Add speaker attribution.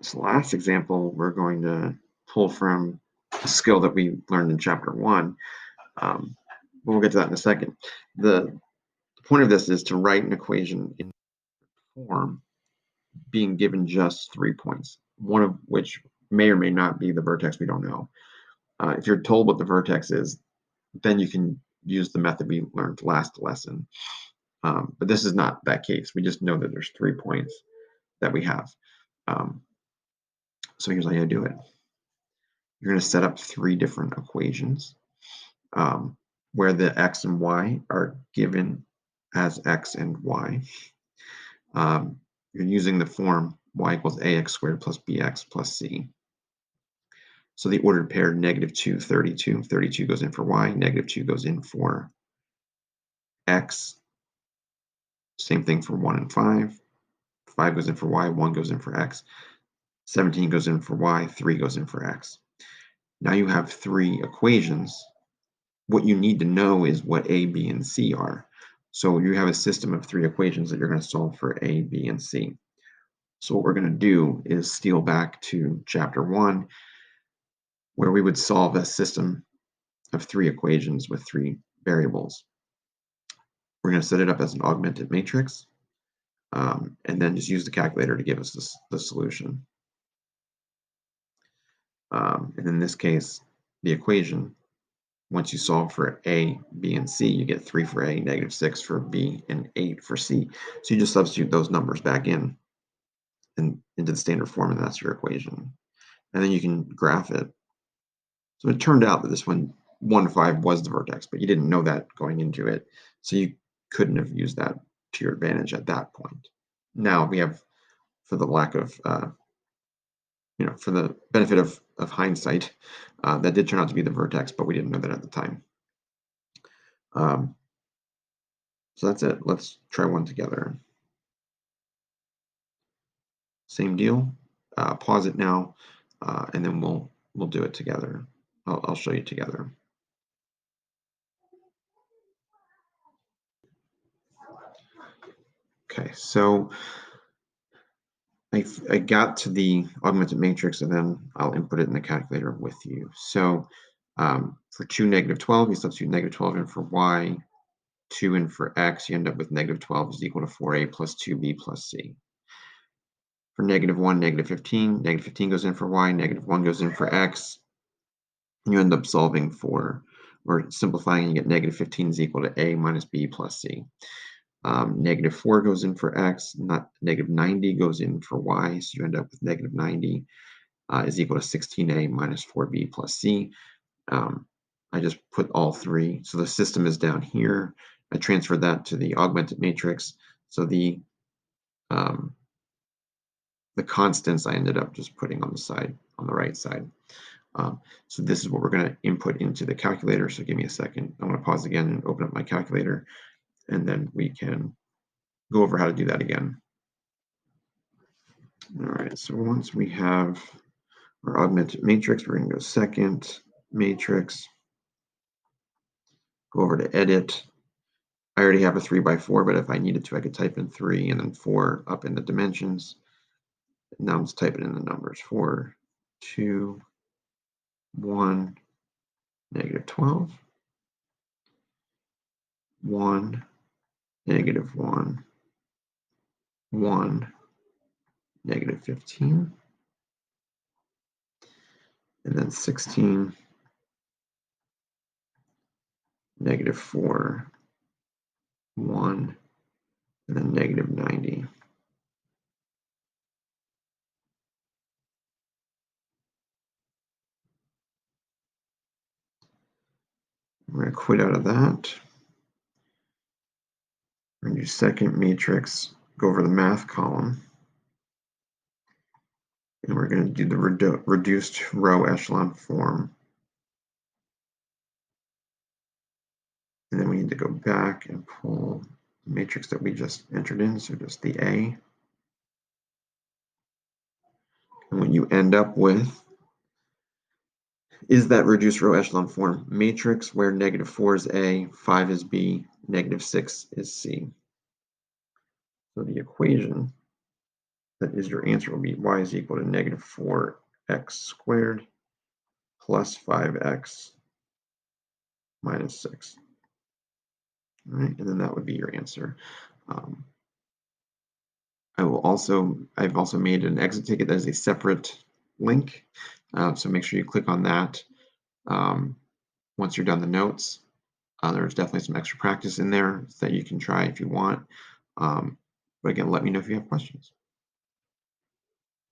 Speaker 1: This last example, we're going to pull from a skill that we learned in chapter 1. But we'll get to that in a second. The point of this is to write an equation in form being given just 3 points, one of which may or may not be the vertex, we don't know. If you're told what the vertex is, then you can use the method we learned last lesson. But this is not that case. We just know that there's 3 points that we have. So here's how you do it. You're going to set up 3 different equations where the x and y are given as x and y. You're using the form y equals ax squared plus bx plus c. So the ordered pair -2, 32. 32 goes in for y, -2 goes in for x. Same thing for 1 and 5. 5 goes in for y, 1 goes in for x. 17 goes in for y, 3 goes in for x. Now you have 3 equations. What you need to know is what a, b, and c are. So you have a system of 3 equations that you're going to solve for a, b, and c. So what we're going to do is steal back to chapter 1, where we would solve a system of 3 equations with 3 variables. We're going to set it up as an augmented matrix, and then just use the calculator to give us the solution. And in this case, the equation, once you solve for a, b, and c, you get 3 for a, -6 for b, and 8 for c. So you just substitute those numbers back in and into the standard form, and that's your equation. And then you can graph it. So it turned out that this one, 1 to 5 was the vertex, but you didn't know that going into it. So you couldn't have used that to your advantage at that point. Now we have, for the lack of, for the benefit of hindsight, that did turn out to be the vertex, but we didn't know that at the time. So that's it. Let's try one together. Same deal. Pause it now, and then we'll do it together. I'll show you together. Okay, so I got to the augmented matrix, and then I'll input it in the calculator with you. So for 2, -12, you substitute -12 in for y, 2 in for x, you end up with -12 is equal to 4a plus 2b plus c. For -1, -15, -15 goes in for y, -1 goes in for x. You end up solving for, or simplifying, and you get -15 is equal to a minus b plus c. -4 goes in for x, not -90 goes in for y, so you end up with -90 is equal to 16a minus 4b plus c. I just put all 3, so the system is down here. I transferred that to the augmented matrix, so the constants I ended up just putting on the side, on the right side. So this is what we're going to input into the calculator. So give me a second. I'm going to pause again and open up my calculator, and then we can go over how to do that again. All right, so once we have our augmented matrix, we're going to go second matrix, go over to edit. I already have a 3 by 4, but if I needed to, I could type in 3 and then 4 up in the dimensions. Now I'm just typing in the numbers. 4, 2, 1, -12, 1, -1, 1, -15, and then 16, -4, 1, and then -90. We're going to quit out of that. We're going to do second matrix, go over the math column, and we're going to do the reduced row echelon form. And then we need to go back and pull the matrix that we just entered in, so just the A. And what you end up with is that reduced row echelon form matrix where -4 is A, 5 is B, -6 is C. So the equation that is your answer will be y is equal to negative 4x squared plus 5x minus 6. All right, and then that would be your answer. Um, I've also made an exit ticket that is a separate link, so make sure you click on that once you're done the notes. There's definitely some extra practice in there that you can try if you want. But again, let me know if you have questions.